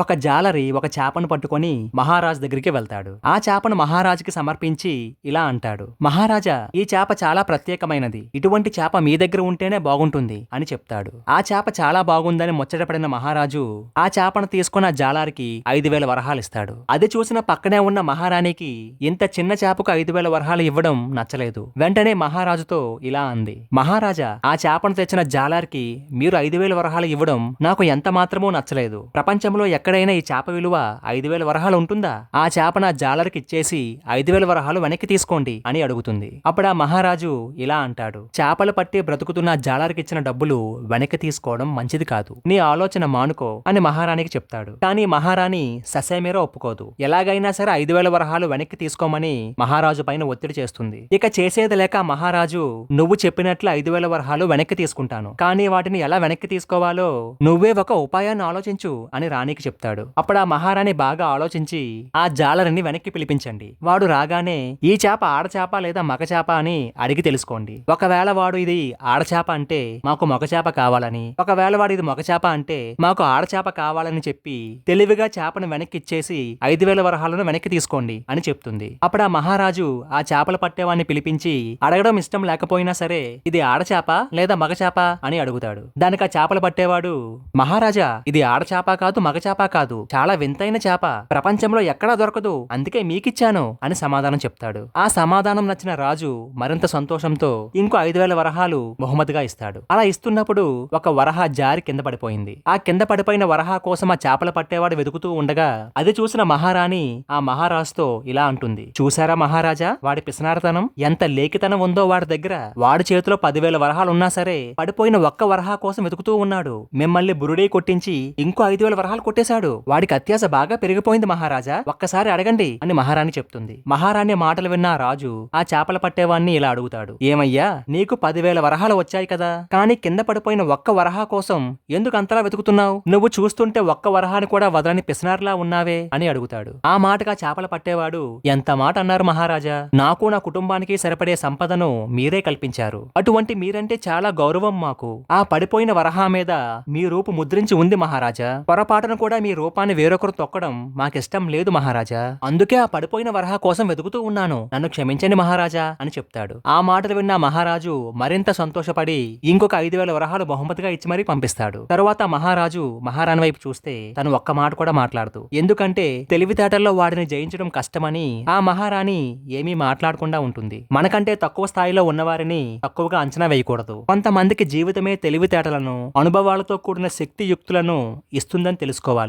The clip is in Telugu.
ఒక జాలరి ఒక చేపను పట్టుకొని మహారాజు దగ్గరికి వెళ్తాడు. ఆ చేపను మహారాజుకి సమర్పించి ఇలా అంటాడు, మహారాజా, ఈ చేప చాలా ప్రత్యేకమైనది. ఇటువంటి చేప మీ దగ్గర ఉంటేనే బాగుంటుంది అని చెప్తాడు. ఆ చేప చాలా బాగుందని ముచ్చటపడిన మహారాజు ఆ చేపను తీసుకున్న జాలారికి 5,000 వరహాలు ఇస్తాడు. అది చూసిన పక్కనే ఉన్న మహారాణికి ఇంత చిన్న చేపకు 5,000 వరహాలు ఇవ్వడం నచ్చలేదు. వెంటనే మహారాజుతో ఇలా అంది, మహారాజా, ఆ చేపను తెచ్చిన జాలారికి మీరు 5,000 వరహాలు ఇవ్వడం నాకు ఎంత మాత్రమూ నచ్చలేదు. ప్రపంచంలో ఎక్కడైనా ఈ చేప విలువ 5,000 వరహాలు ఉంటుందా? ఆ చేప నా జాలరికి ఇచ్చేసి 5,000 వరహాలు వెనక్కి తీసుకోండి అని అడుగుతుంది. అప్పుడు ఆ మహారాజు ఇలా అంటాడు, చేపలు పట్టి బ్రతుకుతున్న జాలరికి ఇచ్చిన డబ్బులు వెనక్కి తీసుకోవడం మంచిది కాదు. నీ ఆలోచన మానుకో అని మహారాణికి చెప్తాడు. కానీ మహారాణి ససేమీరా ఒప్పుకోదు. ఎలాగైనా సరే 5,000 వరహాలు వెనక్కి తీసుకోమని మహారాజు పైన ఒత్తిడి చేస్తుంది. ఇక చేసేది లేక మహారాజు, నువ్వు చెప్పినట్లు 5,000 వరహాలు వెనక్కి తీసుకుంటాను, కానీ వాటిని ఎలా వెనక్కి తీసుకోవాలో నువ్వే ఒక ఉపాయాన్ని ఆలోచించు అని రాణికి చెప్తాడు. అప్పుడు ఆ మహారాణి బాగా ఆలోచించి ఆ జాలరిని వెనక్కి పిలిపించండి. వాడు రాగానే ఈ చేప ఆడచేప లేదా మగచేప అని అడిగి తెలుసుకోండి. ఒకవేళ వాడు ఇది ఆడచేప అంటే మాకు మగచేప కావాలని, ఒకవేళ వాడు ఇది మగచేప అంటే మాకు ఆడచేప కావాలని చెప్పి తెలివిగా చేపను వెనక్కి ఇచ్చేసి 5,000 వరహాలను వెనక్కి తీసుకోండి అని చెప్తుంది. అప్పుడు ఆ మహారాజు ఆ చేపలు పట్టేవాడిని పిలిపించి అడగడం ఇష్టం లేకపోయినా సరే ఇది ఆడచేప లేదా మగచేప అని అడుగుతాడు. దానికి ఆ చేపలు పట్టేవాడు, మహారాజా, ఇది ఆడచేప కాదు మగచేప కాదు, చాలా వింతైన చేప, ప్రపంచంలో ఎక్కడా దొరకదు, అందుకే మీకిచ్చాను అని సమాధానం చెప్తాడు. ఆ సమాధానం నచ్చిన రాజు మరింత సంతోషంతో ఇంకో 5,000 వరహాలు బహుమతిగా ఇస్తాడు. అలా ఇస్తున్నప్పుడు ఒక వరహ జారి కింద పడిపోయింది. ఆ కింద పడిపోయిన వరహ కోసం ఆ చేపలు పట్టేవాడు వెతుకుతూ ఉండగా అది చూసిన మహారాణి ఆ మహారాజుతో ఇలా అంటుంది, చూసారా మహారాజా, వాడి పిసనారతనం, ఎంత లేఖితనం ఉందో వాడి దగ్గర. వాడి చేతిలో 10,000 వరహాలు ఉన్నా సరే పడిపోయిన ఒక్క వరహ కోసం వెతుకుతూ ఉన్నాడు. మిమ్మల్ని బురుడీ కొట్టించి ఇంకో 5,000 వరహాలు కొట్టేశాడు. వాడికి అత్యాశ బాగా పెరిగిపోయింది మహారాజా, ఒక్కసారి అడగండి అని మహారాణి చెప్తుంది. మహారాణి మాటలు విన్న రాజు ఆ చేపల పట్టేవాణ్ణి ఇలా అడుగుతాడు, ఏమయ్యా, నీకు 10,000 వరహాలు వచ్చాయి కదా, కానీ కింద పడిపోయిన ఒక్క వరహా కోసం ఎందుకు అంతలా వెతుకుతున్నావు? నువ్వు చూస్తుంటే ఒక్క వరహాని కూడా వదలని పిసినార్లా ఉన్నావే అని అడుగుతాడు. ఆ మాటగా చేపల పట్టేవాడు, ఎంత మాట అన్నారు మహారాజా, నాకు నా కుటుంబానికి సరిపడే సంపదను మీరే కల్పించారు. అటువంటి మీరంటే చాలా గౌరవం మాకు. ఆ పడిపోయిన వరహా మీద మీ రూపు ముద్రించి ఉంది మహారాజా. పొరపాటును కూడా మీ రూపాన్ని వేరొకరు తొక్కడం మాకిష్టం లేదు మహారాజా. అందుకే ఆ పడిపోయిన వరహా కోసం వెతుకుతూ ఉన్నాను. నన్ను క్షమించండి మహారాజా అని చెప్తాడు. ఆ మాటలు విన్న మహారాజు మరింత సంతోషపడి ఇంకొక 5,000 వరహాలు బహుమతిగా ఇచ్చి మరీ పంపిస్తాడు. తరువాత మహారాజు మహారాణి వైపు చూస్తే తను ఒక్క మాట కూడా మాట్లాడదు. ఎందుకంటే తెలివితేటల్లో వాడిని జయించడం కష్టమని ఆ మహారాణి ఏమీ మాట్లాడకుండా ఉంటుంది. మనకంటే తక్కువ స్థాయిలో ఉన్నవారిని తక్కువగా అంచనా వేయకూడదు. కొంతమందికి జీవితమే తెలివితేటలను, అనుభవాలతో కూడిన శక్తియుక్తులను ఇస్తుందని తెలుసుకోవాలి.